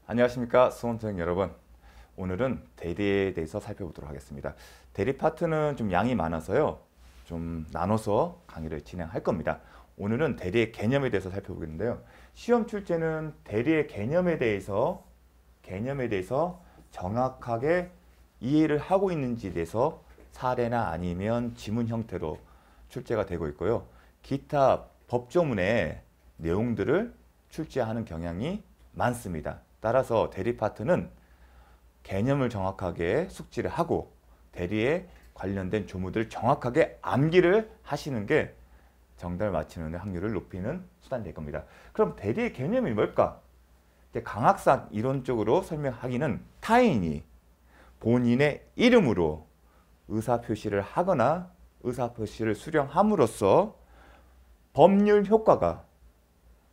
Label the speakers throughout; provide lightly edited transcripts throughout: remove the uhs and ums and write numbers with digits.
Speaker 1: 안녕하십니까 수험생 여러분. 오늘은 대리에 대해서 살펴보도록 하겠습니다. 대리 파트는 좀 양이 많아서요, 좀 나눠서 강의를 진행할 겁니다. 오늘은 대리의 개념에 대해서 살펴보겠는데요, 시험 출제는 대리의 개념에 대해서 정확하게 이해를 하고 있는지에 대해서 사례나 아니면 지문 형태로 출제가 되고 있고요, 기타 법조문의 내용들을 출제하는 경향이 많습니다. 따라서 대리 파트는 개념을 정확하게 숙지를 하고 대리에 관련된 조문들을 정확하게 암기를 하시는 게 정답을 맞히는 확률을 높이는 수단이 될 겁니다. 그럼 대리의 개념이 뭘까? 이제 강학상 이론적으로 설명하기는 타인이 본인의 이름으로 의사표시를 하거나 의사표시를 수령함으로써 법률 효과가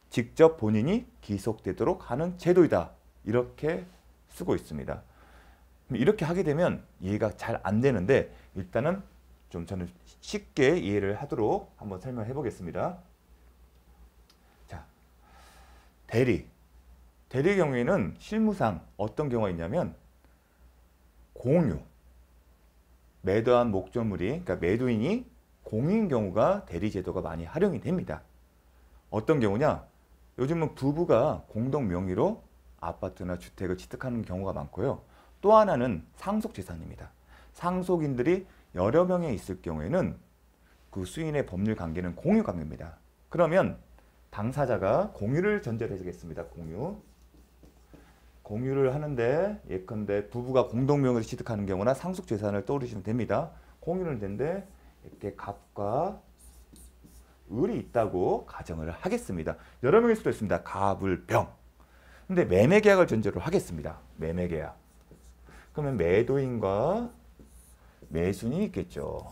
Speaker 1: 직접 본인이 기속되도록 하는 제도이다, 이렇게 쓰고 있습니다. 이렇게 하게 되면 이해가 잘 안 되는데, 일단은 좀 저는 쉽게 이해를 하도록 한번 설명해 보겠습니다. 자, 대리의 경우에는 실무상 어떤 경우가 있냐면, 공유, 매도한 목적물이, 그러니까 매도인이 공유인 경우가 대리 제도가 많이 활용이 됩니다. 어떤 경우냐? 요즘은 부부가 공동 명의로 아파트나 주택을 취득하는 경우가 많고요. 또 하나는 상속재산입니다. 상속인들이 여러 명이 있을 경우에는 그 수인의 법률 관계는 공유 관계입니다. 그러면 당사자가 공유를 전제로 해주겠습니다. 공유를 하는데, 예컨대 부부가 공동 명의로 취득하는 경우나 상속재산을 떠올리시면 됩니다. 공유는 되는데 이렇게 갑과 을이 있다고 가정을 하겠습니다. 여러 명일 수도 있습니다. 갑, 을, 병. 근데 매매계약을 전제로 하겠습니다. 매매계약. 그러면 매도인과 매수인이 있겠죠.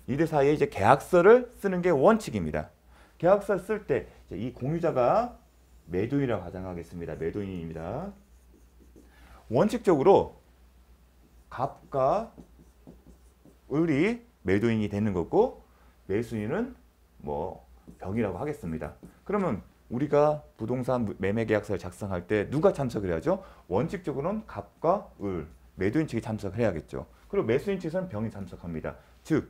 Speaker 1: 이들 사이에 이제 계약서를 쓰는 게 원칙입니다. 계약서를 쓸 때 이 공유자가 매도인이라고 가정하겠습니다. 매도인입니다. 원칙적으로 갑과 을이 매도인이 되는 거고, 매수인은 뭐 병이라고 하겠습니다. 그러면 우리가 부동산 매매계약서를 작성할 때 누가 참석을 해야죠? 원칙적으로는 갑과 을, 매도인 측이 참석을 해야겠죠. 그리고 매수인 측에서는 병이 참석합니다. 즉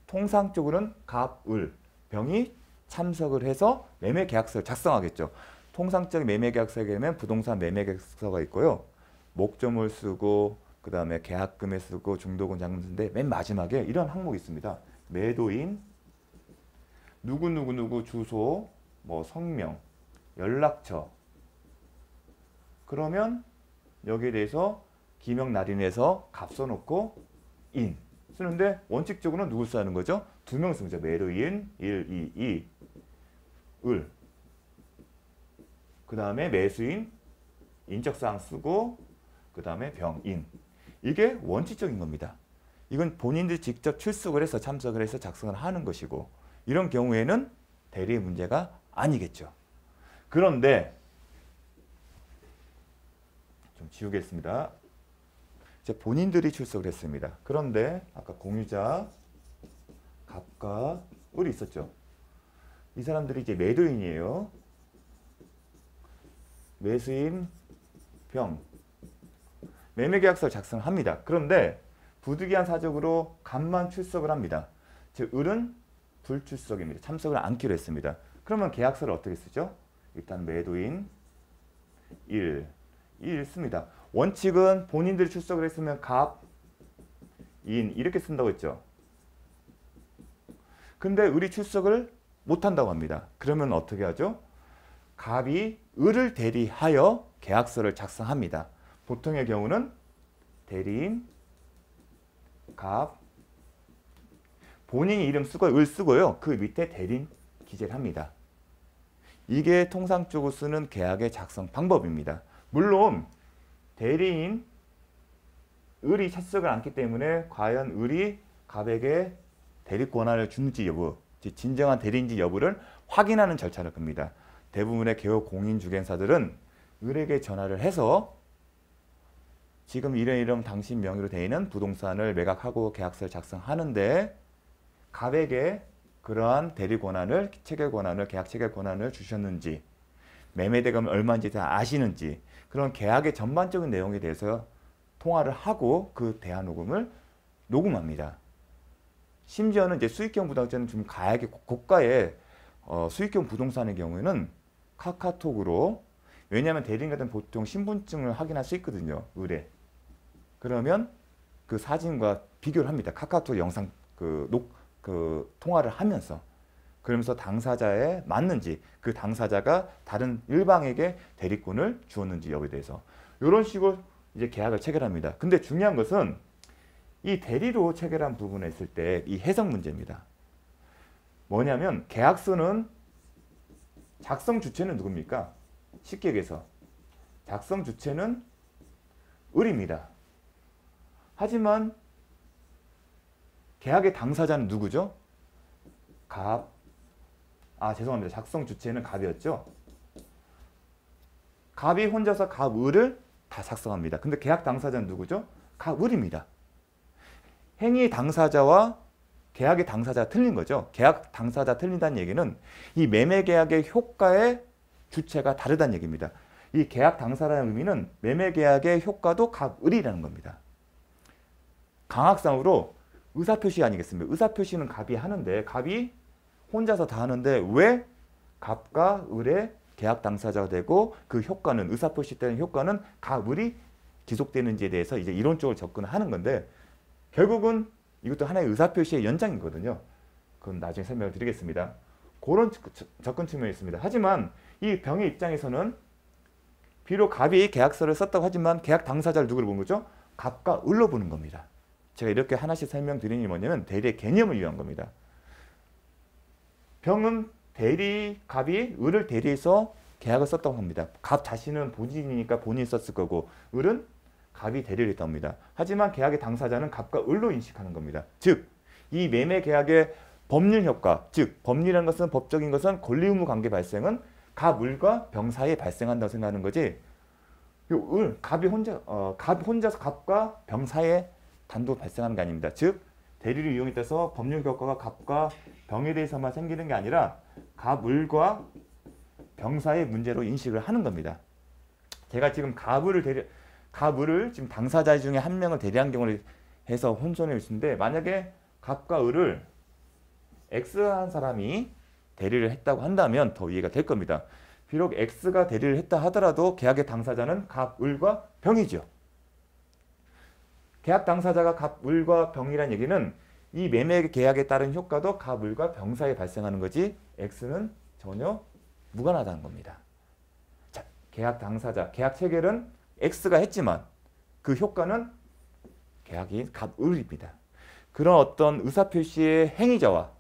Speaker 1: 통상적으로는 갑, 을, 병이 참석을 해서 매매계약서를 작성하겠죠. 통상적인 매매계약서에 되면 부동산 매매계약서가 있고요, 목적물 쓰고 그 다음에 계약금에 쓰고 중도금 장부인데, 맨 마지막에 이런 항목이 있습니다. 매도인 누구누구누구 주소, 뭐 성명, 연락처. 그러면 여기에 대해서 기명 날인해서 값 써놓고 인 쓰는데, 원칙적으로는 누굴 써야 하는 거죠? 두 명 쓰는 거죠. 매도인 1, 2, 을. 그 다음에 매수인 인적사항 쓰고, 그 다음에 병인. 이게 원칙적인 겁니다. 이건 본인들이 직접 출석을 해서 참석을 해서 작성을 하는 것이고, 이런 경우에는 대리의 문제가 아니겠죠. 그런데 좀 지우겠습니다. 이제 본인들이 출석을 했습니다. 그런데 아까 공유자 갑과 을이 있었죠. 이 사람들이 이제 매도인이에요. 매수인 병. 매매계약서를 작성합니다. 그런데 부득이한 사정으로 갑만 출석을 합니다. 즉 을은 불출석입니다. 참석을 않기로 했습니다. 그러면 계약서를 어떻게 쓰죠? 일단 매도인 1 씁니다. 원칙은 본인들이 출석을 했으면 갑, 인 이렇게 쓴다고 했죠. 근데 을이 출석을 못한다고 합니다. 그러면 어떻게 하죠? 갑이 을을 대리하여 계약서를 작성합니다. 보통의 경우는 대리인 갑, 본인이 이름 쓰고 을 쓰고요, 그 밑에 대리인 기재를 합니다. 이게 통상적으로 쓰는 계약의 작성 방법입니다. 물론 대리인 을이 출석을 않기 때문에 과연 을이 갑에게 대리 권한을 주는지 여부, 진정한 대리인지 여부를 확인하는 절차를 겁니다. 대부분의 개업 공인주택사들은 을에게 전화를 해서 지금 이런 당신 명의로 되어 있는 부동산을 매각하고 계약서를 작성하는데, 갑에게 그러한 대리 권한을, 체결 권한을, 계약 체결 권한을 주셨는지, 매매 대금이 얼마인지 다 아시는지 그런 계약의 전반적인 내용에 대해서 통화를 하고 그 대화 녹음을 녹음합니다. 심지어는 이제 수익형 부동산은 좀 가액이 고가의 수익형 부동산의 경우에는 카카오톡으로 왜냐하면 대리인 같은 보통 신분증을 확인할 수 있거든요. 의뢰. 그러면 그 사진과 비교를 합니다. 카카오톡 영상 통화를 하면서 그러면서 당사자에 맞는지 그 당사자가 다른 일방에게 대리권을 주었는지 여부에 대해서 이런 식으로 이제 계약을 체결합니다. 근데 중요한 것은 이 대리로 체결한 부분에 있을 때 이 해석 문제입니다. 뭐냐면 계약서는 작성 주체는 누굽니까? 쉽게 얘기해서 작성 주체는 을입니다. 하지만 계약의 당사자는 누구죠? 갑. 죄송합니다. 작성 주체는 갑이었죠. 갑이 혼자서 갑을을 다 작성합니다. 근데 계약 당사자는 누구죠? 갑을입니다. 행위 당사자와 계약의 당사자가 틀린 거죠. 계약 당사자 틀린다는 얘기는 이 매매 계약의 효과의 주체가 다르다는 얘기입니다. 이 계약 당사자라는 의미는 매매 계약의 효과도 갑을이라는 겁니다. 강학상으로 의사표시 아니겠습니까? 의사표시는 갑이 하는데 갑이 혼자서 다 하는데 왜 갑과 을의 계약 당사자가 되고 그 효과는 의사표시 때는 효과는 갑을이 지속되는지에 대해서 이제 이론적으로 접근을 하는 건데 결국은 이것도 하나의 의사표시의 연장이거든요. 그건 나중에 설명을 드리겠습니다. 그런 접근 측면이 있습니다. 하지만 이 병의 입장에서는 비록 갑이 계약서를 썼다고 하지만 계약 당사자를 누구로 보는 거죠? 갑과 을로 보는 겁니다. 제가 이렇게 하나씩 설명드리는 게 뭐냐면 대리의 개념을 위한 겁니다. 병은 갑이 을을 대리해서 계약을 썼다고 합니다. 갑 자신은 본인이니까 본인이 썼을 거고 을은 갑이 대리를 했다고 합니다. 하지만 계약의 당사자는 갑과 을로 인식하는 겁니다. 즉, 이 매매 계약의 법률 효과, 즉 법률이라는 것은 법적인 것은 권리 의무 관계 발생은 갑, 을과 병 사이에 발생한다고 생각하는 거지. 갑이 혼자서 갑과 병 사이에 단독 발생하는 게 아닙니다. 즉, 대리를 이용해서 법률 효과가 갑과 병에 대해서만 생기는 게 아니라 갑, 을과 병 사이의 문제로 인식을 하는 겁니다. 제가 지금 갑을을 지금 당사자 중에 한 명을 대리한 경우를 해서 혼선을 있는데 만약에 갑과 을을 X한 사람이 대리를 했다고 한다면 더 이해가 될 겁니다. 비록 X가 대리를 했다 하더라도 계약의 당사자는 갑, 을과 병이죠. 계약 당사자가 갑, 을과 병이라는 얘기는 이 매매 계약에 따른 효과도 갑, 을과 병 사이에 발생하는 거지 X는 전혀 무관하다는 겁니다. 자, 계약 당사자, 계약 체결은 X가 했지만 그 효과는 계약인 갑, 을입니다. 그런 어떤 의사표시의 행위자와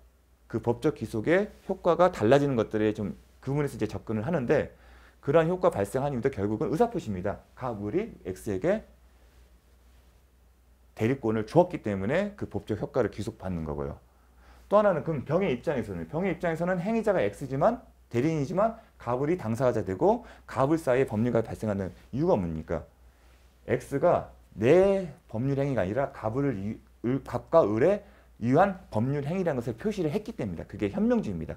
Speaker 1: 그 법적 기속의 효과가 달라지는 것들에 좀 그 부분에서 이제 접근을 하는데 그러한 효과 발생한 이유도 결국은 의사표시입니다. 갑, 을이 X에게 대리권을 주었기 때문에 그 법적 효과를 기속받는 거고요. 또 하나는 그럼 병의 입장에서는 행위자가 X지만 대리인이지만 갑, 을이 당사자 되고 갑, 을 사이에 법률가 발생하는 이유가 뭡니까? X가 내 법률 행위가 아니라 갑과 을에 유한 법률 행위라는 것을 표시를 했기 때문이다. 그게 현명주의입니다.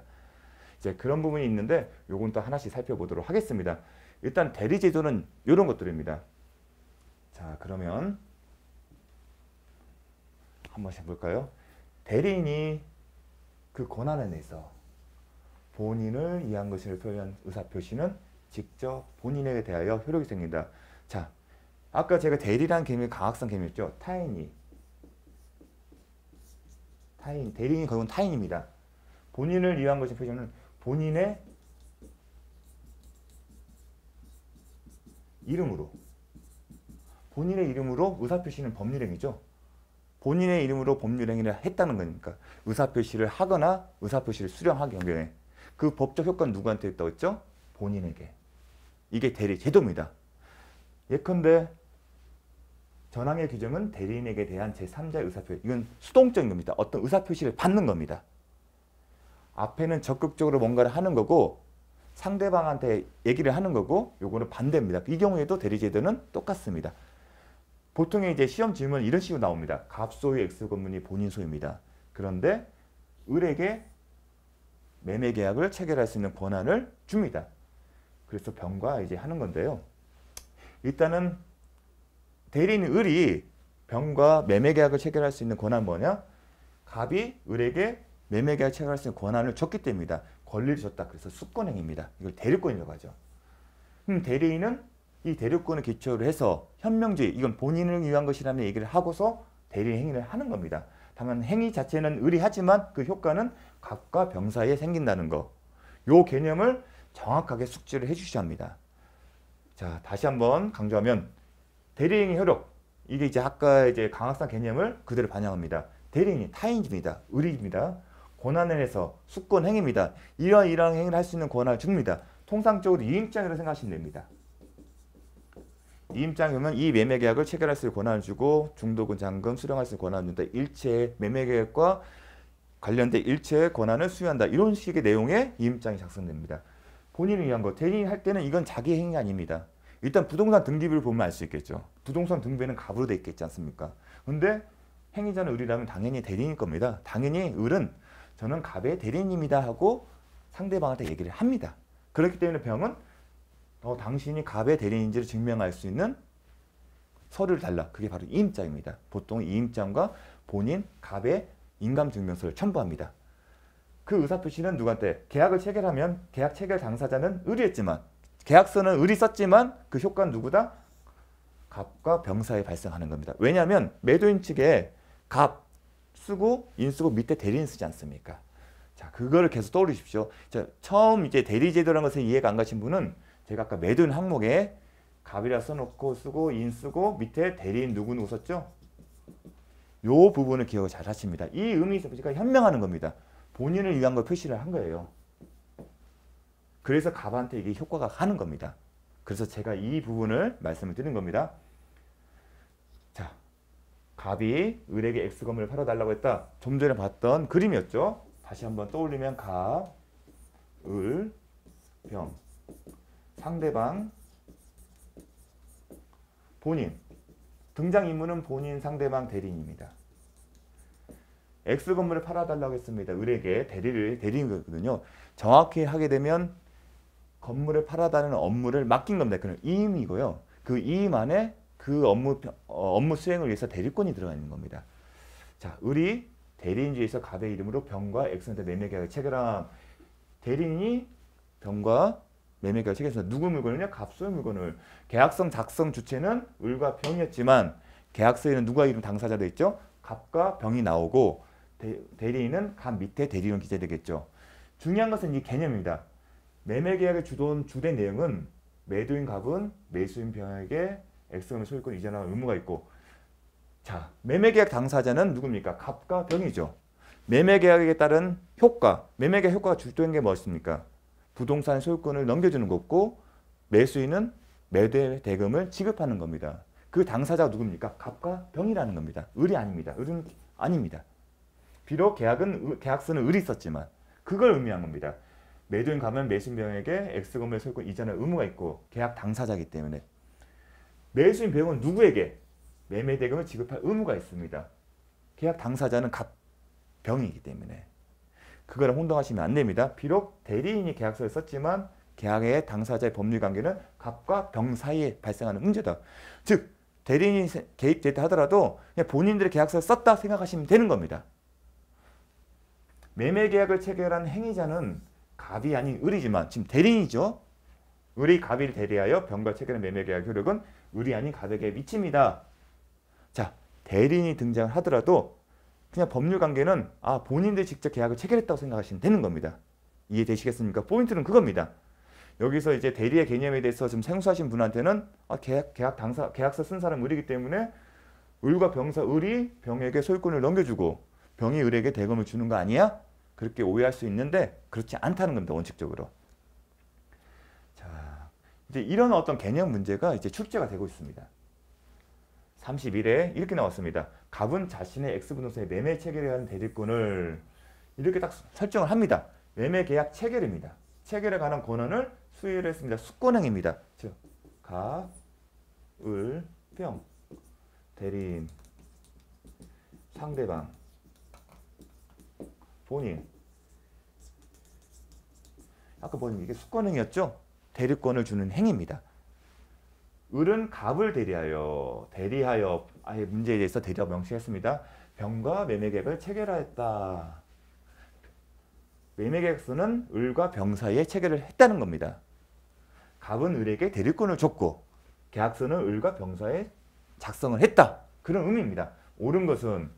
Speaker 1: 이제 그런 부분이 있는데 요건 또 하나씩 살펴보도록 하겠습니다. 일단 대리제도는 이런 것들입니다. 자, 그러면 한번 해볼까요? 대리인이 그 권한에 대해서 본인을 위한 것을 표현한 의사표시는 직접 본인에게 대하여 효력이 생긴다. 자, 아까 제가 대리라는 개념이 강학상 개념이었죠. 대리인이 결국은 타인입니다. 본인을 위한 것의 표시는 본인의 이름으로 의사표시는 법률행위죠. 본인의 이름으로 법률행위를 했다는 거니까 의사표시를 하거나 의사표시를 수령하기 경우에 그 법적 효과는 누구한테 있다고 했죠? 본인에게. 이게 대리 제도입니다. 예컨대 전항의 규정은 대리인에게 대한 제3자의 의사표시. 이건 수동적인 겁니다. 어떤 의사표시를 받는 겁니다. 앞에는 적극적으로 뭔가를 하는 거고 상대방한테 얘기를 하는 거고 요거는 반대입니다. 이 경우에도 대리제도는 똑같습니다. 보통의 이제 시험 질문은 이런 식으로 나옵니다. 갑 소유 X 건물이 본인 소유입니다. 그런데 을에게 매매 계약을 체결할 수 있는 권한을 줍니다. 그래서 병과 이제 하는 건데요. 일단은 대리인 을이 병과 매매 계약을 체결할 수 있는 권한 뭐냐? 갑이 을에게 매매 계약 체결할 수 있는 권한을 줬기 때문이다. 권리를 줬다. 그래서 수권행위입니다. 이걸 대리권이라고 하죠. 대리인은 이 대리권을 기초로 해서 현명주의, 이건 본인을 위한 것이라는 얘기를 하고서 대리 행위를 하는 겁니다. 다만 행위 자체는 의리하지만 그 효과는 갑과 병 사이에 생긴다는 거. 요 개념을 정확하게 숙지를 해주셔야 합니다. 자, 다시 한번 강조하면 대리행위 효력, 이게 이제 아까 이제 강학상 개념을 그대로 반영합니다. 대리인이 타인입니다. 의리입니다. 권한을 해서 수권 행위입니다. 이러한 행위를 할 수 있는 권한을 줍니다. 통상적으로 이임장이라고 생각하시면 됩니다. 이임장이면 이 매매 계약을 체결할 수 있는 권한을 주고 중도금, 잔금 수령할 수 있는 권한을 준다. 일체의 매매 계약과 관련된 일체의 권한을 수여한다. 이런 식의 내용의 이임장이 작성됩니다. 본인을 위한 것, 대리인 할 때는 이건 자기 행위 아닙니다. 일단 부동산 등기부를 보면 알 수 있겠죠. 부동산 등기부에는 갑으로 돼 있겠지 않습니까? 근데 행위자는 을이라면 당연히 대리인일 겁니다. 당연히 을은 저는 갑의 대리인입니다 하고 상대방한테 얘기를 합니다. 그렇기 때문에 병은 당신이 갑의 대리인인지를 증명할 수 있는 서류를 달라. 그게 바로 이임장입니다. 보통 이임장과 본인 갑의 인감증명서를 첨부합니다. 그 의사표시는 누구한테? 계약을 체결하면 계약 체결 당사자는 을이었지만 계약서는 을이 썼지만 그 효과는 누구다? 갑과 병 사이에 발생하는 겁니다. 왜냐하면 매도인 측에 갑 쓰고 인 쓰고 밑에 대리인 쓰지 않습니까? 자, 그거를 계속 떠올리십시오. 자, 처음 이제 대리제도라는 것을 이해가 안 가신 분은 제가 아까 매도인 항목에 갑이라 써놓고 쓰고 인 쓰고 밑에 대리인 누구 썼죠? 요 부분을 기억을 잘 하십니다. 이 의미가 현명하는 겁니다. 본인을 위한 걸 표시를 한 거예요. 그래서 갑한테 이게 효과가 하는 겁니다. 그래서 제가 이 부분을 말씀을 드린 겁니다. 자, 갑이 을에게 X건물을 팔아달라고 했다. 좀 전에 봤던 그림이었죠. 다시 한번 떠올리면 갑, 을, 병, 상대방, 본인. 등장인물은 본인, 상대방, 대리인입니다. X건물을 팔아달라고 했습니다. 을에게 대리인이거든요. 정확히 하게 되면 건물을 팔아다니는 업무를 맡긴 겁니다. 그는 이임이고요. 그 이임 안에 그 업무 수행을 위해서 대리권이 들어가 있는 겁니다. 자, 을이 대리인주에서 갑의 이름으로 병과 X한테 매매계약을 체결함. 대리인이 병과 매매계약을 체결해서 누구 물건이냐? 갑소의 물건을. 계약성 작성 주체는 을과 병이었지만 계약서에는 누가 이름 당사자도 있죠? 갑과 병이 나오고 대리인은 갑 밑에 대리인 기재되겠죠. 중요한 것은 이 개념입니다. 매매계약의 주된 내용은 매도인 갑은 매수인 병에게 X금의 소유권 이전할 의무가 있고, 자, 매매계약 당사자는 누굽니까? 갑과 병이죠. 매매계약에 따른 효과, 매매계약 효과가 주된 게 무엇입니까? 부동산 소유권을 넘겨주는 거고 매수인은 매도의 대금을 지급하는 겁니다. 그 당사자가 누굽니까? 갑과 병이라는 겁니다. 을이 아닙니다. 을은 아닙니다. 비록 계약서는 을이 있었지만 그걸 의미한 겁니다. 매도인 가면 매수인 병에게 X건물의 소유권 이전할 의무가 있고 계약 당사자이기 때문에 매수인 병은 누구에게 매매 대금을 지급할 의무가 있습니다. 계약 당사자는 갑, 병이기 때문에 그거랑 혼동하시면 안 됩니다. 비록 대리인이 계약서를 썼지만 계약의 당사자의 법률 관계는 갑과 병 사이에 발생하는 문제다. 즉 대리인이 개입됐다 하더라도 그냥 본인들의 계약서를 썼다 생각하시면 되는 겁니다. 매매 계약을 체결한 행위자는 갑이 아닌 을이지만 지금 대리인이죠. 을이 갑을 대리하여 병과 체결한 매매 계약 효력은 을이 아닌 갑에게 미칩니다. 자, 대리인이 등장을 하더라도 그냥 법률 관계는 본인들이 직접 계약을 체결했다고 생각하시면 되는 겁니다. 이해되시겠습니까? 포인트는 그겁니다. 여기서 이제 대리의 개념에 대해서 좀 생소하신 분한테는 계약서 쓴 사람 을이기 때문에 을과 병사 을이 병에게 소유권을 넘겨주고 병이 을에게 대금을 주는 거 아니야? 그렇게 오해할 수 있는데 그렇지 않다는 겁니다. 원칙적으로. 자, 이제 이런 어떤 개념 문제가 이제 출제가 되고 있습니다. 31회 이렇게 나왔습니다. 갑은 자신의 X부동산의 매매 체결에 하는 대리권을 이렇게 딱 설정을 합니다. 매매 계약 체결입니다. 체결에 관한 권한을 수여를 했습니다. 수권행입니다. 즉, 갑, 을, 병, 대리인, 상대방, 본인. 아까 보니 이게 수권행이었죠? 대리권을 주는 행위입니다. 을은 갑을 대리하여 아예 문제에 대해서 대리하고 명시했습니다. 병과 매매계약을 체결하였다. 매매계약서는 을과 병 사이에 체결을 했다는 겁니다. 갑은 을에게 대리권을 줬고 계약서는 을과 병 사이에 작성을 했다. 그런 의미입니다. 옳은 것은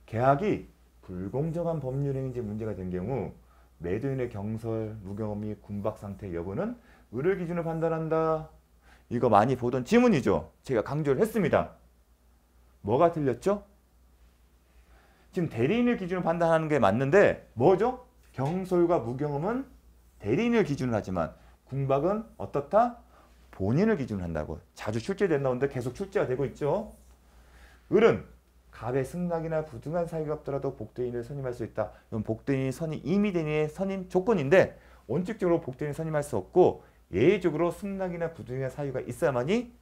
Speaker 1: 계약이 불공정한 법률행위인지 문제가 된 경우 매도인의 경설, 무경험 및 군박 상태 여부는 을을 기준으로 판단한다. 이거 많이 보던 지문이죠. 제가 강조를 했습니다. 뭐가 틀렸죠? 지금 대리인을 기준으로 판단하는 게 맞는데 뭐죠? 경솔과 무경험은 대리인을 기준으로 하지만 군박은 어떻다? 본인을 기준으로 한다고. 자주 출제된다는데 계속 출제가 되고 있죠. 을은 갑의 승낙이나 부등한 사유가 없더라도 복대인을 선임할 수 있다. 이건 복대인이 선임, 이미 대리인의 선임 조건인데 원칙적으로 복대인을 선임할 수 없고 예외적으로 승낙이나 부등한 사유가 있어야만이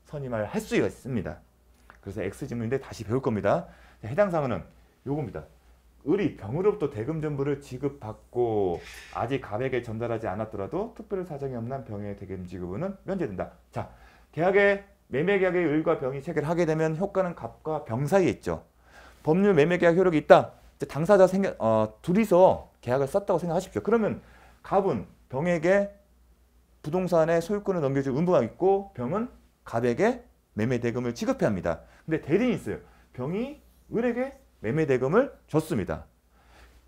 Speaker 1: 선임을 할 수가 있습니다. 그래서 X지문인데 다시 배울 겁니다. 해당 사항은 요겁니다. 을이 병으로부터 대금 전부를 지급받고 아직 갑에게 전달하지 않았더라도 특별 사정이 없는 한 병의 대금 지급은 면제된다. 자, 계약의 매매계약의 을과 병이 체결하게 되면 효과는 갑과 병 사이에 있죠. 법률 매매계약 효력이 있다. 이제 당사자 둘이서 계약을 썼다고 생각하십시오. 그러면 갑은 병에게 부동산의 소유권을 넘겨줄 의무가 있고 병은 갑에게 매매대금을 지급해야 합니다. 근데 대리인이 있어요. 병이 을에게 매매대금을 줬습니다.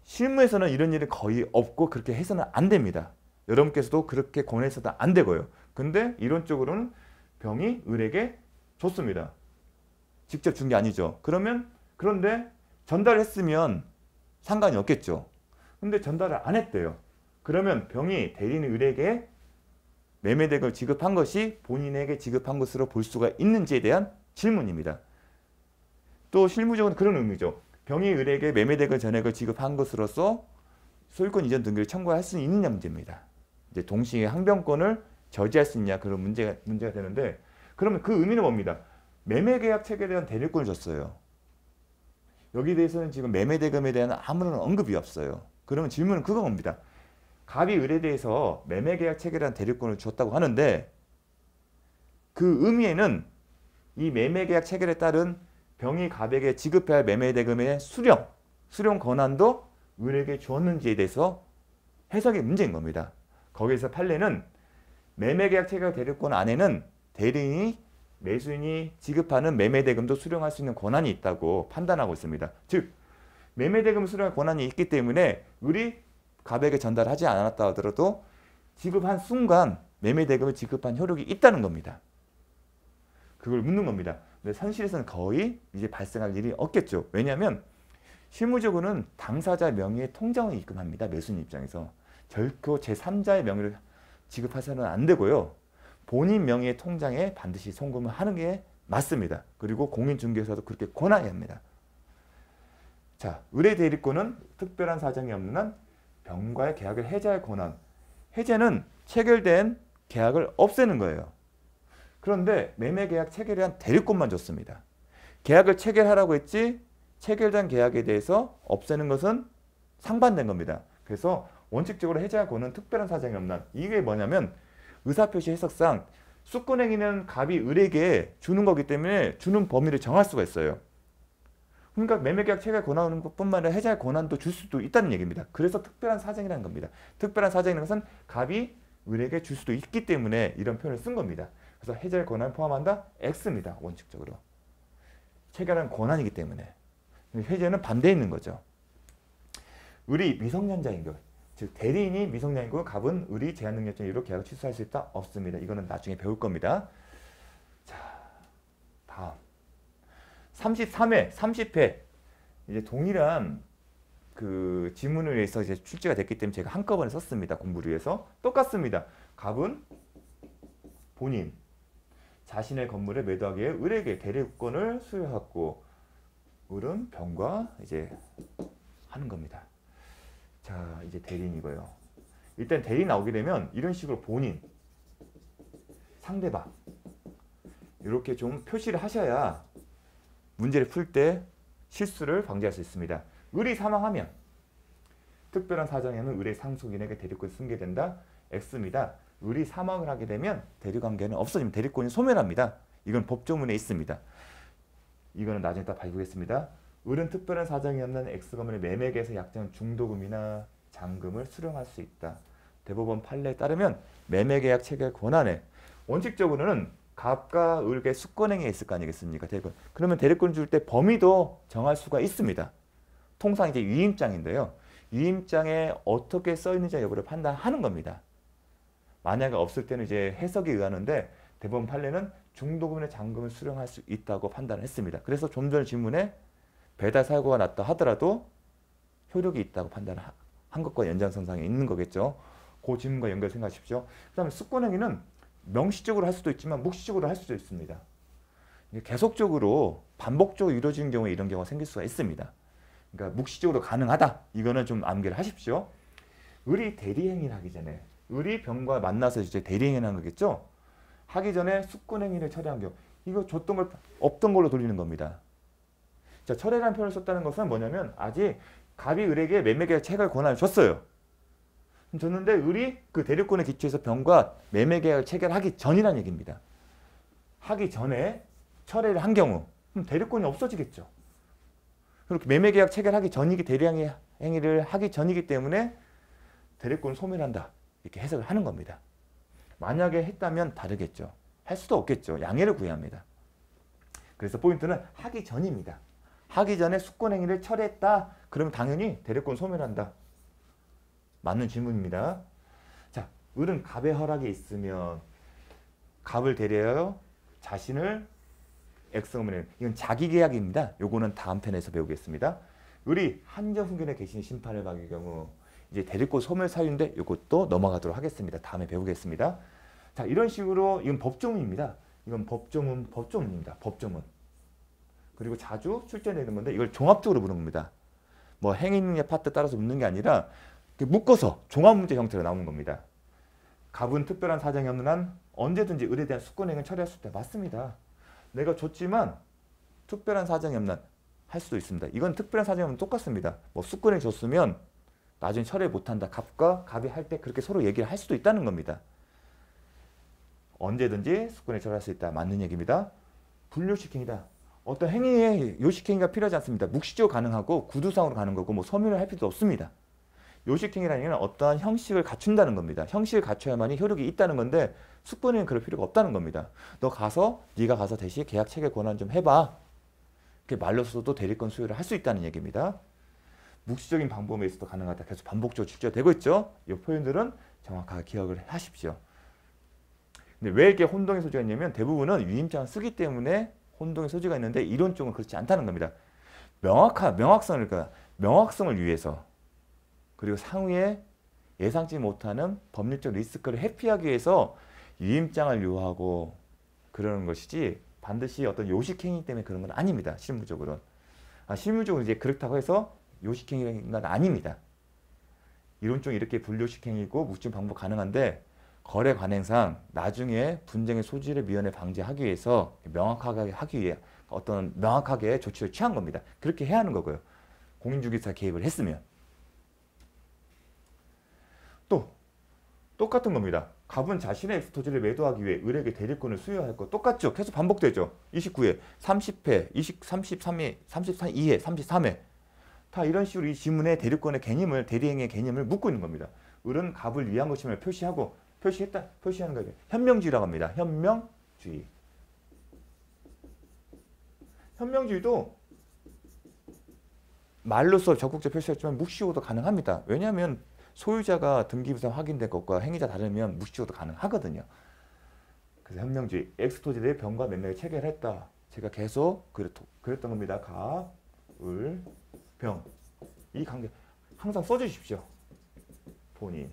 Speaker 1: 실무에서는 이런 일이 거의 없고 그렇게 해서는 안 됩니다. 여러분께서도 그렇게 권해서도 안 되고요. 근데 이론적으로는 병이 을에게 줬습니다. 직접 준 게 아니죠. 그런데 전달했으면 상관이 없겠죠. 근데 전달을 안 했대요. 그러면 병이 대리인 을에게 매매대금을 지급한 것이 본인에게 지급한 것으로 볼 수가 있는지에 대한 질문입니다. 또 실무적으로 그런 의미죠. 병이 을에게 매매대금 전액을 지급한 것으로서 소유권 이전 등기를 청구할 수 있느냐 문제입니다. 이제 동시에 항변권을 저지할 수 있냐 그런 문제가 되는데 그러면 그 의미는 뭡니다. 매매계약 체결에 대한 대리권을 줬어요. 여기에 대해서는 지금 매매대금에 대한 아무런 언급이 없어요. 그러면 질문은 그거 뭡니다. 갑이 을에 대해서 매매계약 체결에 대한 대리권을 줬다고 하는데 그 의미에는 이 매매계약 체결에 따른 병이 갑에게 지급해야 할 매매대금의 수령 권한도 을에게 주었는지에 대해서 해석의 문제인 겁니다. 거기에서 판례는 매매계약 체결 대리권 안에는 대리인이 매수인이 지급하는 매매대금도 수령할 수 있는 권한이 있다고 판단하고 있습니다. 즉 매매대금 수령할 권한이 있기 때문에 을이 갑에게 전달하지 않았다 하더라도 지급한 순간 매매대금을 지급한 효력이 있다는 겁니다. 그걸 묻는 겁니다. 근데 현실에서는 거의 이제 발생할 일이 없겠죠. 왜냐하면 실무적으로는 당사자 명의의 통장을 입금합니다. 매수인 입장에서. 결코 제3자의 명의를 지급해서는 안 되고요. 본인 명의의 통장에 반드시 송금을 하는 게 맞습니다. 그리고 공인중개사도 그렇게 권하여야 합니다. 자, 을의 대리권은 특별한 사정이 없는 한 병과의 계약을 해제할 권한. 해제는 체결된 계약을 없애는 거예요. 그런데 매매계약 체결에 대한 대리권만 줬습니다. 계약을 체결하라고 했지 체결된 계약에 대해서 없애는 것은 상반된 겁니다. 그래서 원칙적으로 해제할 권은 특별한 사정이 없는 한. 이게 뭐냐면 의사표시 해석상 수권행위는 갑이 을에게 주는 거기 때문에 주는 범위를 정할 수가 있어요. 그러니까 매매계약 체결 권한은 것뿐만 아니라 해제할 권한도 줄 수도 있다는 얘기입니다. 그래서 특별한 사정이라는 겁니다. 특별한 사정이라는 것은 갑이 을에게 줄 수도 있기 때문에 이런 표현을 쓴 겁니다. 그래서 해제할 권한을 포함한다? X입니다. 원칙적으로. 체결한 권한이기 때문에. 해제는 반대에 있는 거죠. 을이 미성년자인 것. 즉 대리인이 미성년인 거 갑은 을이 제한능력자인 이유로 계약을 취소할 수 있다? 없습니다. 이거는 나중에 배울 겁니다. 자, 다음 33회, 30회 이제 동일한 그 지문을 위해서 이제 출제가 됐기 때문에 제가 한꺼번에 썼습니다. 공부를 위해서. 똑같습니다. 갑은 본인 자신의 건물에 매도하기 위해 을에게 대리권을 수여하고 을은 병과 이제 하는 겁니다. 자, 이제 대리인이고요. 일단 대리인 나오게 되면 이런 식으로 본인, 상대방 이렇게 좀 표시를 하셔야 문제를 풀 때 실수를 방지할 수 있습니다. 을이 사망하면 특별한 사정에는 을의 상속인에게 대리권을 승계된다. X입니다. 을이 사망을 하게 되면 대리관계는 없어지면 대리권이 소멸합니다. 이건 법조문에 있습니다. 이거는 나중에 딱 봐보겠습니다. 을은 특별한 사정이 없는 X건물의 매매계에서 약정 중도금이나 잔금을 수령할 수 있다. 대법원 판례에 따르면 매매계약 체결 권한에 원칙적으로는 갑과 을의 수권행위가 있을 거 아니겠습니까? 대리권. 그러면 대리권 줄 때 범위도 정할 수가 있습니다. 통상 이제 위임장인데요. 위임장에 어떻게 써 있는지 여부를 판단하는 겁니다. 만약에 없을 때는 이제 해석에 의하는데 대법원 판례는 중도금의 잔금을 수령할 수 있다고 판단을 했습니다. 그래서 좀 전에 질문에 배달 사고가 났다 하더라도 효력이 있다고 판단한 것과 연장선상에 있는 거겠죠. 그 질문과 연결 생각하십시오. 그 다음에 수권행위는 명시적으로 할 수도 있지만 묵시적으로 할 수도 있습니다. 계속적으로 반복적으로 이루어지는 경우에 이런 경우가 생길 수가 있습니다. 그러니까 묵시적으로 가능하다. 이거는 좀 암기를 하십시오. 을이 대리행위를 하기 전에 을이 병과 만나서 이제 대리행위를 하는 거겠죠. 하기 전에 수권행위를 처리한 경우 이거 줬던 걸 없던 걸로 돌리는 겁니다. 자, 철회라는 표현을 썼다는 것은 뭐냐면 아직 갑이 을에게 매매계약 체결 권한을 줬어요. 줬는데 을이 그 대리권에 기초해서 병과 매매계약을 체결하기 전이라는 얘기입니다. 하기 전에 철회를 한 경우 그럼 대리권이 없어지겠죠. 그렇게 매매계약 체결하기 전이기 대리행위를 하기 전이기 때문에 대리권을 소멸한다. 이렇게 해석을 하는 겁니다. 만약에 했다면 다르겠죠. 할 수도 없겠죠. 양해를 구해야 합니다. 그래서 포인트는 하기 전입니다. 하기 전에 수권행위를 철회했다. 그러면 당연히 대리권 소멸한다. 맞는 질문입니다. 자, 을은 갑의 허락이 있으면 갑을 대리하여 자신을 X건물에 이건 자기계약입니다. 요거는 다음 편에서 배우겠습니다. 을이 한정훈견의 개신 심판을 받을 경우 이제 대리권 소멸 사유인데 이것도 넘어가도록 하겠습니다. 다음에 배우겠습니다. 자, 이런 식으로 이건 법조문입니다. 이건 법조문입니다. 법조문. 그리고 자주 출제되는 건데 이걸 종합적으로 묻는 겁니다. 뭐 행위 능력 파트 따라서 묻는 게 아니라 묶어서 종합문제 형태로 나오는 겁니다. 갑은 특별한 사정이 없는 한 언제든지 을에 대한 수권행위를 처리할 수 있다. 맞습니다. 내가 줬지만 특별한 사정이 없는 한 할 수도 있습니다. 이건 특별한 사정이 없는 똑같습니다. 뭐 수권을 줬으면 나중에 처리 못한다. 갑과 갑이 할 때 그렇게 서로 얘기를 할 수도 있다는 겁니다. 언제든지 수권을 처리할 수 있다. 맞는 얘기입니다. 분류식행위다. 어떤 행위에 요식행위가 필요하지 않습니다. 묵시적으로 가능하고 구두상으로 가는 거고 뭐 서면을 할 필요도 없습니다. 요식행위라는 얘기는 어떠한 형식을 갖춘다는 겁니다. 형식을 갖춰야만이 효력이 있다는 건데 수권에는 그럴 필요가 없다는 겁니다. 네가 가서 대신 계약 체결 권한 좀 해봐. 이렇게 말로써도 대리권 수여를 할 수 있다는 얘기입니다. 묵시적인 방법에 있어도 가능하다. 계속 반복적으로 출제되고 있죠. 이 표현들은 정확하게 기억을 하십시오. 근데 왜 이렇게 혼동의 소지가 있냐면 대부분은 위임장을 쓰기 때문에 혼동의 소지가 있는데 이론적으로 그렇지 않다는 겁니다. 명확성을 위해서 그리고 상위에 예상치 못하는 법률적 리스크를 회피하기 위해서 위임장을 요하고 그러는 것이지 반드시 어떤 요식행위 때문에 그런 건 아닙니다. 실무적으로는. 실무적으로 이제 그렇다고 해서 요식행위가 아닙니다. 이론적으로 이렇게 불요식행위고 묵중 방법 가능한데 거래 관행상 나중에 분쟁의 소지를 미연에 방지하기 위해서 명확하게 하기 위해 어떤 명확하게 조치를 취한 겁니다. 그렇게 해야 하는 거고요. 공인중개사 개입을 했으면. 또 똑같은 겁니다. 갑은 자신의 엑스토지를 매도하기 위해 을에게 대리권을 수여할 것 똑같죠. 계속 반복되죠. 29회, 30회, 33회, 34회, 33회 다 이런 식으로 이 지문의 대리권의 개념을 대리행위의 개념을 묻고 있는 겁니다. 을은 갑을 위한 것임을 표시하고 표시하는 거예요. 현명주의라고 합니다. 현명주의. 현명주의도 말로써 적극적 표시했지만 묵시적으로도 가능합니다. 왜냐하면 소유자가 등기부상 확인된 것과 행위자 다르면 묵시적으로도 가능하거든요. 그래서 현명주의, 엑스토지의 병과 매매를 체결했다. 제가 계속 그랬던 겁니다. 갑, 을, 병. 이 관계 항상 써주십시오. 본인.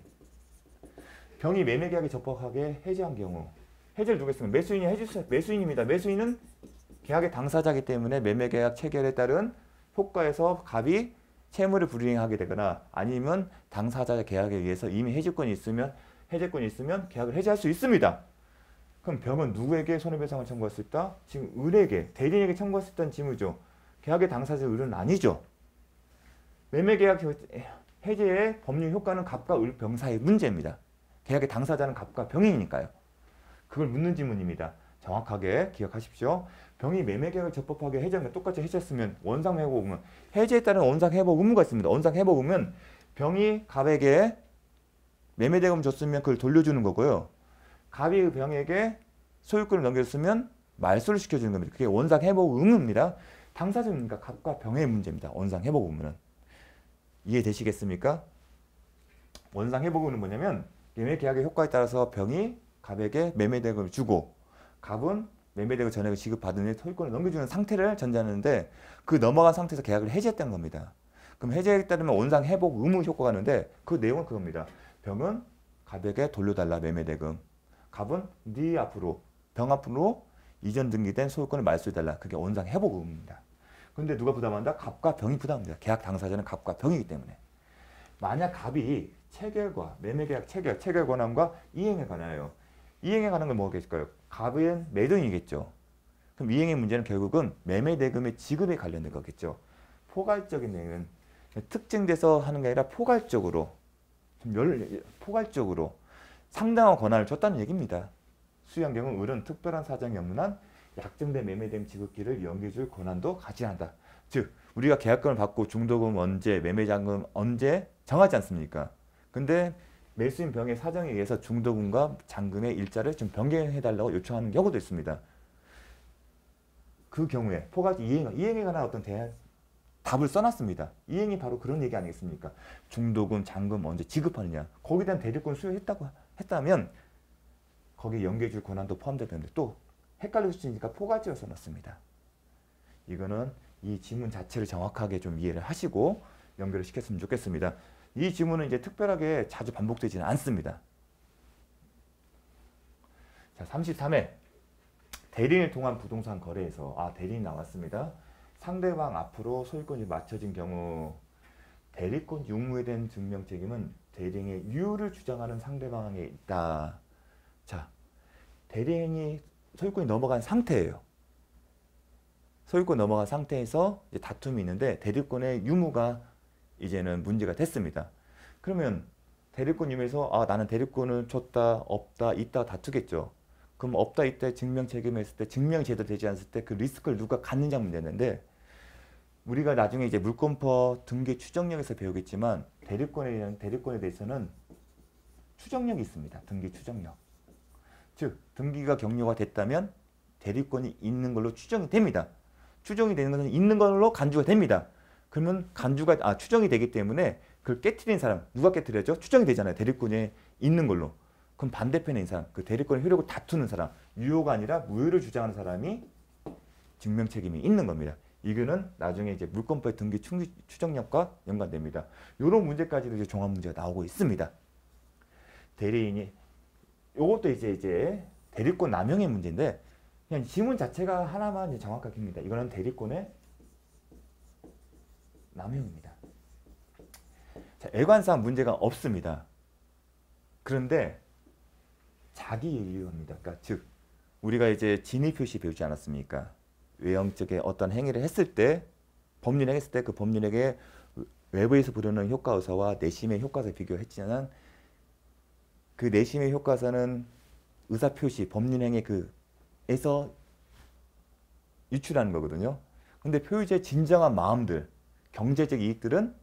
Speaker 1: 병이 매매계약에 적법하게 해지한 경우 해지를 누가 했으면 매수인이 해주세요. 매수인입니다. 매수인은 계약의 당사자이기 때문에 매매계약 체결에 따른 효과에서 갑이 채무를 불이행하게 되거나 아니면 당사자의 계약에 의해서 이미 해지권이 있으면 계약을 해지할 수 있습니다. 그럼 병은 누구에게 손해배상을 청구할 수 있다? 지금 을에게, 대리인에게 청구할 수 있다는 징후죠. 계약의 당사자 을은 아니죠. 매매계약 해지의 법률 효과는 갑과 을, 병 사이의 문제입니다. 계약의 당사자는 갑과 병이니까요. 그걸 묻는 지문입니다. 정확하게 기억하십시오. 병이 매매계약을 적법하게 해제하면 똑같이 해제했으면 원상회복 의무, 해제에 따른 원상회복 의무가 있습니다. 원상회복 의무는 병이 갑에게 매매대금 줬으면 그걸 돌려주는 거고요. 갑이 병에게 소유권을 넘겼으면 말소를 시켜주는 겁니다. 그게 원상회복 의무입니다. 당사자니까 갑과 병의 문제입니다. 원상회복 의무는. 이해되시겠습니까? 원상회복 의무는 뭐냐면 매매계약의 효과에 따라서 병이 갑에게 매매대금을 주고 갑은 매매대금 전액을 지급받은 후에 소유권을 넘겨주는 상태를 전제하는데 그 넘어간 상태에서 계약을 해지했다는 겁니다. 그럼 해지에 따르면 원상회복 의무 효과가 있는데 그 내용은 그겁니다. 병은 갑에게 돌려달라 매매대금. 갑은 네 앞으로 병 앞으로 이전 등기된 소유권을 말소해달라. 그게 원상회복 의무입니다. 그런데 누가 부담한다? 갑과 병이 부담합니다. 계약 당사자는 갑과 병이기 때문에. 만약 갑이 체결과 매매계약 체결 권한과 이행에 관하여 이행에 관한 건 뭐겠을까요? 갑은 매도인이겠죠. 그럼 이행의 문제는 결국은 매매대금의 지급에 관련된 거겠죠. 포괄적인 내용은 특징돼서 하는 게 아니라 포괄적으로 상당한 권한을 줬다는 얘기입니다. 수의한 경우 을은 특별한 사정이 없는 한 약정된 매매대금 지급기를 연기해줄 권한도 가지한다. 즉 우리가 계약금을 받고 중도금 언제, 매매자금 언제 정하지 않습니까? 근데 매수인 병의 사정에 의해서 중도금과 잔금의 일자를 좀 변경해달라고 요청하는 경우도 있습니다. 그 경우에 포괄적 이행에 관한 어떤 답을 써놨습니다. 이행이 바로 그런 얘기 아니겠습니까? 중도금, 잔금 언제 지급하느냐. 거기에 대한 대리권 했다면 거기에 연계해줄 권한도 포함되는데 또 헷갈릴 수 있으니까 포괄적으로 써놨습니다. 이거는 이 지문 자체를 정확하게 좀 이해를 하시고 연결을 시켰으면 좋겠습니다. 이 지문은 이제 특별하게 자주 반복되지는 않습니다. 자, 33회 대리인을 통한 부동산 거래에서 대리인 나왔습니다. 상대방 앞으로 소유권이 맞춰진 경우 대리권 유무에 대한 증명 책임은 대리인의 유효를 주장하는 상대방에 있다. 자, 대리인이 소유권이 넘어간 상태예요. 소유권 넘어간 상태에서 이제 다툼이 있는데 대리권의 유무가 이제는 문제가 됐습니다. 그러면 대리권 유무에서 나는 대리권을 줬다, 없다, 있다 다투겠죠. 그럼 없다, 있다의 증명 책임을 했을 때 증명이 제대로 되지 않았을 때 그 리스크를 누가 갖느냐 문제였는데 우리가 나중에 이제 물권법 등기 추정력에서 배우겠지만 대리권에 대해서는 추정력이 있습니다. 등기 추정력. 즉 등기가 격려가 됐다면 대리권이 있는 걸로 추정이 됩니다. 추정이 되는 것은 있는 걸로 간주가 됩니다. 그러면 추정이 되기 때문에 그걸 깨트리는 사람 누가 깨트려죠? 추정이 되잖아요. 대리권이 있는 걸로. 그럼 반대편에 있는 사람, 그 대리권의 효력을 다투는 사람, 유효가 아니라 무효를 주장하는 사람이 증명 책임이 있는 겁니다. 이거는 나중에 이제 물권법의 등기 추정력과 연관됩니다. 이런 문제까지도 이제 종합 문제가 나오고 있습니다. 대리인이 이것도 이제 대리권 남용의 문제인데 그냥 지문 자체가 하나만 이제 정확하게 깁니다. 이거는 대리권의 남용입니다. 자, 애관사항 문제가 없습니다. 그런데 자기유효입니다. 그러니까 즉 우리가 이제 진위표시 배우지 않았습니까? 외형적인 어떤 행위를 했을 때 법률 행했을 때 그 법률에게 외부에서 부르는 효과서와 내심의 효과서 비교했지만 그 내심의 효과서는 의사표시 법률 행위 에서 유출하는 거거든요. 근데 표의자의 진정한 마음들, 경제적 이익들은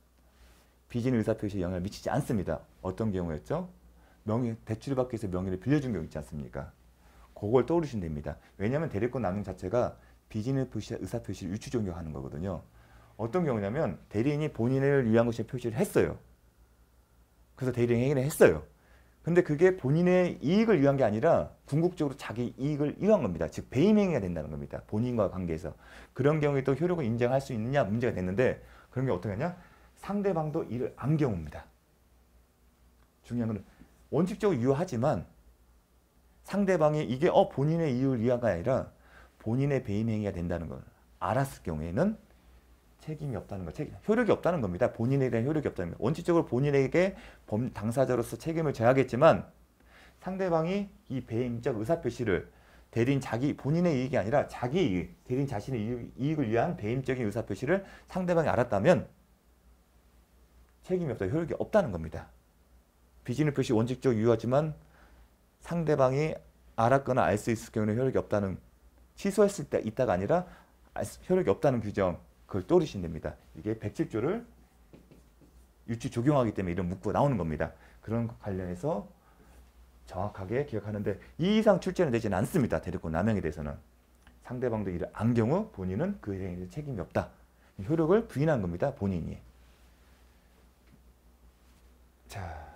Speaker 1: 비진 의사표시에 영향을 미치지 않습니다. 어떤 경우였죠? 대출을 받기 위해서 명의를 빌려준 경우 있지 않습니까? 그걸 떠올리시면 됩니다. 왜냐하면 대리권 남용 자체가 비진의 의사표시를 유추적용하는 거거든요. 어떤 경우냐면 대리인이 본인을 위한 것이 표시를 했어요. 그래서 대리인 행위를 했어요. 근데 그게 본인의 이익을 위한 게 아니라 궁극적으로 자기 이익을 위한 겁니다. 즉 배임 행위가 된다는 겁니다. 본인과 관계에서. 그런 경우에 또 효력을 인정할 수 있느냐 문제가 됐는데 그런 게 어떻게 하냐? 상대방도 이를 안 경우입니다. 중요한 건 원칙적으로 유효하지만 상대방이 이게 본인의 이익을 위한가 아니라 본인의 배임 행위가 된다는 걸 알았을 경우에는 책임이 없다는 거, 효력이 없다는 겁니다. 본인에 대한 효력이 없다는 겁니다. 원칙적으로 본인에게 당사자로서 책임을 져야겠지만 상대방이 이 배임적 의사표시를 대리인 본인의 이익이 아니라 자기 이익, 대리인 자신의 이익을 위한 배임적인 의사표시를 상대방이 알았다면 책임이 없다, 효력이 없다는 겁니다. 비진의 표시 원칙적 유효하지만 상대방이 알았거나 알 수 있을 경우는 효력이 없다는, 취소했을 때 있다가 아니라 효력이 없다는 규정, 그걸 떠올리시면 됩니다. 이게 107조를 유치 적용하기 때문에 이런 문구가 나오는 겁니다. 그런 것 관련해서 정확하게 기억하는데 이 이상 출제는 되지는 않습니다. 대리권 남용에 대해서는. 상대방도 이를 안 경우 본인은 그 행위에 대해서 책임이 없다. 효력을 부인한 겁니다. 본인이. 자,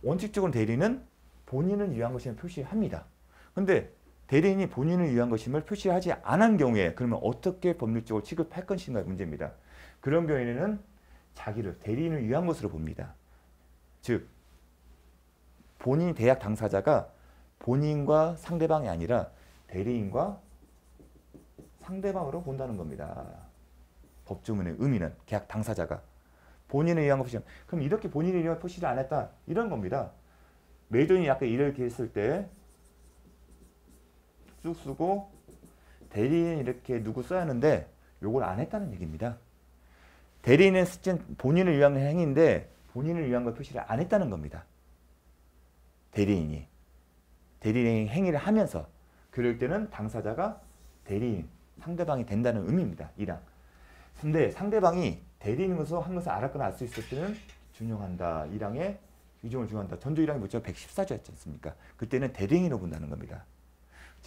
Speaker 1: 원칙적으로 대리는 본인을 위한 것임을 표시합니다. 근데 대리인이 본인을 위한 것임을 표시하지 않은 경우에 그러면 어떻게 법률적으로 취급할 것인가의 문제입니다. 그런 경우에는 자기를 대리인을 위한 것으로 봅니다. 즉 본인 대약 당사자가 본인과 상대방이 아니라 대리인과 상대방으로 본다는 겁니다. 법조문의 의미는 계약 당사자가 본인을 위한 것이, 그럼 이렇게 본인을 위한 표시를 안 했다 이런 겁니다. 매도인이 아까 일을 했을 때 쑥 쓰고 대리인 이렇게 누구 써야 하는데 요걸 안 했다는 얘기입니다. 대리인은 본인을 위한 행위인데 본인을 위한 걸 표시를 안 했다는 겁니다. 대리인의 행위를 하면서 그럴 때는 당사자가 대리인, 상대방이 된다는 의미입니다. 1항. 근데 상대방이 대리인으로서 한 것을 알았거나 알 수 있을 때는 준용한다. 1항에 규정을 준용한다. 전조 1항이 뭐죠? 114조였지 않습니까? 그때는 대리인으로 본다는 겁니다.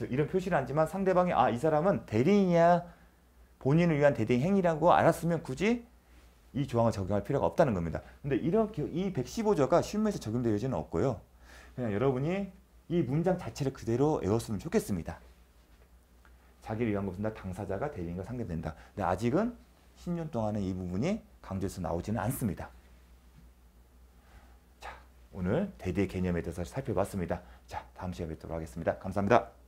Speaker 1: 이런 표시를 하지만 상대방이 이 사람은 대리인이야 본인을 위한 대리인 행위라고 알았으면 굳이 이 조항을 적용할 필요가 없다는 겁니다. 근데 이렇게 이 115조가 실무에서 적용될 여지는 없고요. 그냥 여러분이 이 문장 자체를 그대로 외웠으면 좋겠습니다. 자기를 위한 것은 당사자가 대리인과 상대된다. 근데 아직은 10년 동안은 이 부분이 강조해서 나오지는 않습니다. 자, 오늘 대리의 개념에 대해서 살펴봤습니다. 자, 다음 시간에 뵙도록 하겠습니다. 감사합니다.